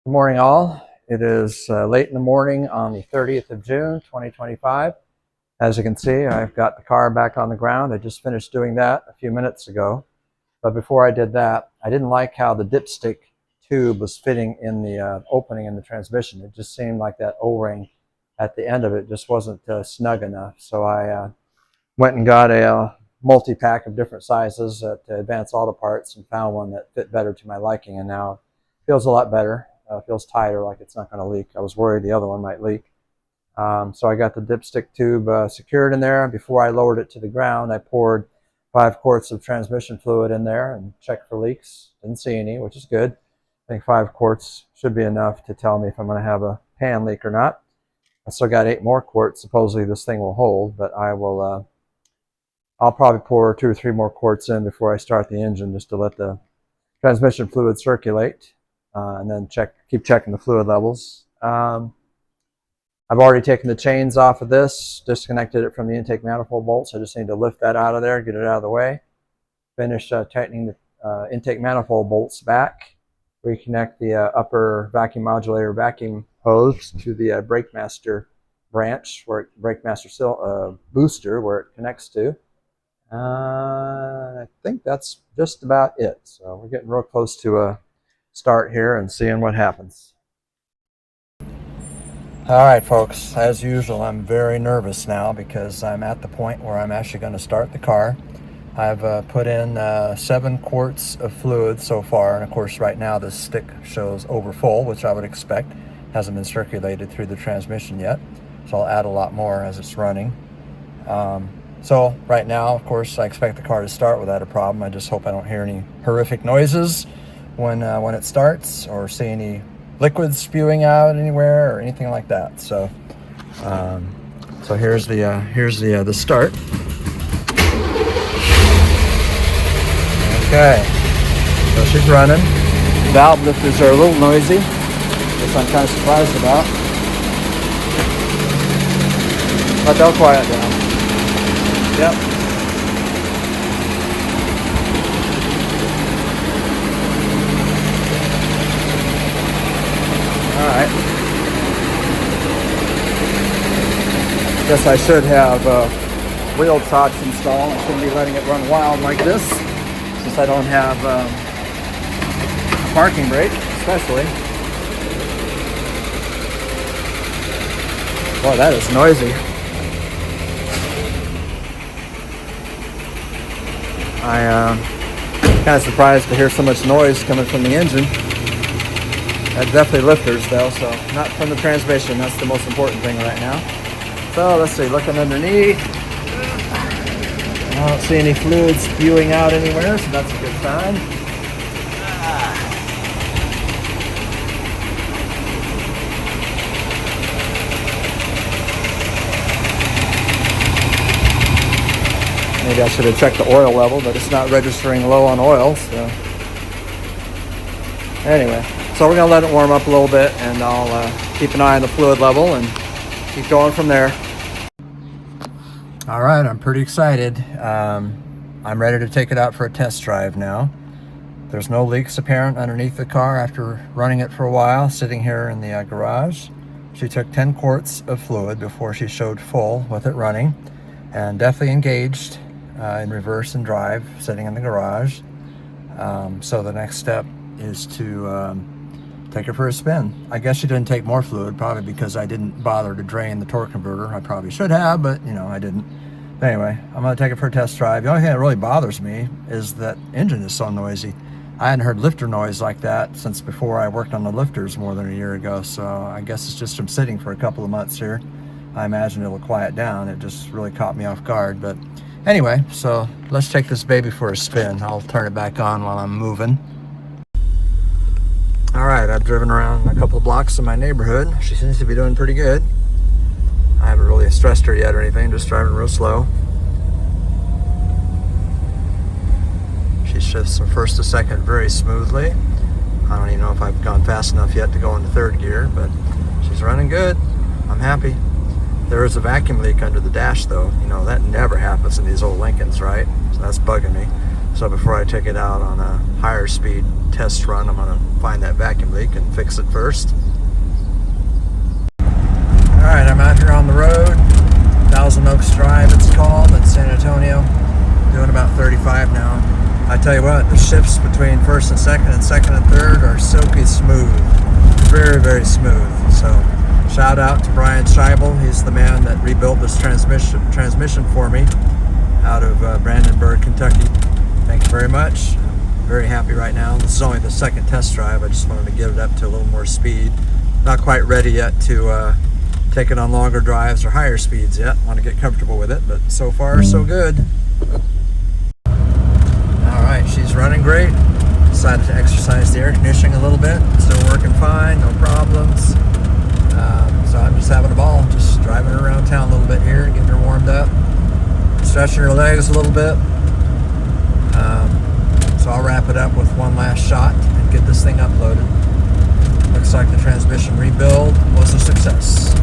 Good morning, all. It is late in the morning on the 30th of June, 2025. As you can see, I've got the car back on the ground. I just finished doing that a few minutes ago. But before I did that, I didn't like how the dipstick tube was fitting in the opening in the transmission. It just seemed like that O-ring at the end of it just wasn't snug enough. So I went and got a multi-pack of different sizes at Advanced Auto Parts and found one that fit better to my liking, and now it feels a lot better. Feels tighter, like it's not going to leak. I was worried the other one might leak. So I got the dipstick tube secured in there. Before I lowered it to the ground, I poured 5 quarts of transmission fluid in there and checked for leaks. Didn't see any, which is good. I think 5 quarts should be enough to tell me if I'm going to have a pan leak or not. I still got 8 more quarts. Supposedly this thing will hold, but I'll probably pour 2 or 3 more quarts in before I start the engine, just to let the transmission fluid circulate. And then keep checking the fluid levels. I've already taken the chains off of this, disconnected it from the intake manifold bolts. I just need to lift that out of there, get it out of the way. Finish tightening the intake manifold bolts back. Reconnect the upper vacuum modulator vacuum hose to the brake master branch, brake master booster, where it connects to. I think that's just about it. So we're getting real close to a start here and seeing what happens. All right, folks, as usual, I'm very nervous now because I'm at the point where I'm actually going to start the car. I've put in 7 quarts of fluid so far, and of course right now this stick shows over full, which I would expect. Hasn't been circulated through the transmission yet, so I'll add a lot more as it's running. So right now, of course, I expect the car to start without a problem. I just hope I don't hear any horrific noises when it starts, or see any liquids spewing out anywhere or anything like that. So here's the start. Okay, so she's running. Valve lifters are a little noisy, which I'm kind of surprised about, but they'll quiet down. Yep. Alright. Guess I should have wheel touch installed. I shouldn't be letting it run wild like this, since I don't have a parking brake, especially. Boy, that is noisy. I'm kind of surprised to hear so much noise coming from the engine. That's definitely lifters though, so not from the transmission. That's the most important thing right now. So let's see, looking underneath. I don't see any fluid spewing out anywhere, so that's a good sign. Maybe I should have checked the oil level, but it's not registering low on oil, so. Anyway. So we're going to let it warm up a little bit, and I'll keep an eye on the fluid level and keep going from there. All right, I'm pretty excited. I'm ready to take it out for a test drive now. There's no leaks apparent underneath the car after running it for a while, sitting here in the garage. She took 10 quarts of fluid before she showed full with it running, and definitely engaged in reverse and drive, sitting in the garage. So the next step is to take her for a spin. I guess she didn't take more fluid, probably because I didn't bother to drain the torque converter. I probably should have, but I didn't. But anyway, I'm going to take it for a test drive. The only thing that really bothers me is that engine is so noisy. I hadn't heard lifter noise like that since before I worked on the lifters more than a year ago, so I guess it's just from sitting for a couple of months here. I imagine it'll quiet down. It just really caught me off guard. But anyway, so let's take this baby for a spin. I'll turn it back on while I'm moving. All right, I've driven around a couple of blocks in my neighborhood. She seems to be doing pretty good. I haven't really stressed her yet or anything, just driving real slow. She shifts from first to second very smoothly. I don't even know if I've gone fast enough yet to go into third gear, but she's running good. I'm happy. There is a vacuum leak under the dash though. That never happens in these old Lincolns, right? So that's bugging me. So before I take it out on a higher speed test run. I'm going to find that vacuum leak and fix it first. Alright, I'm out here on the road. Thousand Oaks Drive it's called, in San Antonio. Doing about 35 now. I tell you what, the shifts between first and second and third are silky smooth. Very, very smooth. So shout out to Brian Schiebel. He's the man that rebuilt this transmission for me out of Brandenburg, Kentucky. Thank you very much. I'm very happy right now. This is only the second test drive. I just wanted to get it up to a little more speed. Not quite ready yet to take it on longer drives or higher speeds yet. Want to get comfortable with it, but so far so good. Alright, she's running great. Decided to exercise the air conditioning a little bit. Still working fine, no problems. So I'm just having a ball, just driving her around town a little bit here, getting her warmed up, stretching her legs a little bit. So I'll wrap it up with one last shot and get this thing uploaded. Looks like the transmission rebuild was a success.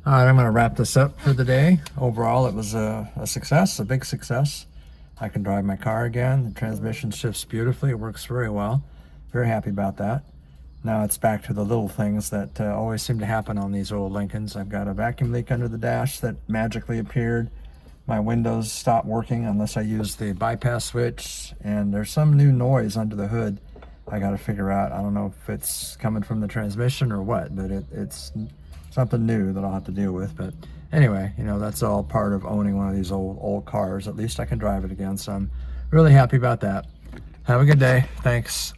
Alright, I'm going to wrap this up for the day. Overall, it was a success, a big success. I can drive my car again. The transmission shifts beautifully. It works very well. Very happy about that. Now it's back to the little things that always seem to happen on these old Lincolns. I've got a vacuum leak under the dash that magically appeared. My windows stopped working unless I use the bypass switch. And there's some new noise under the hood I got to figure out. I don't know if it's coming from the transmission or what, but it's something new that I'll have to deal with. But anyway, you know, that's all part of owning one of these old cars. At least I can drive it again, so I'm really happy about that. Have a good day. Thanks.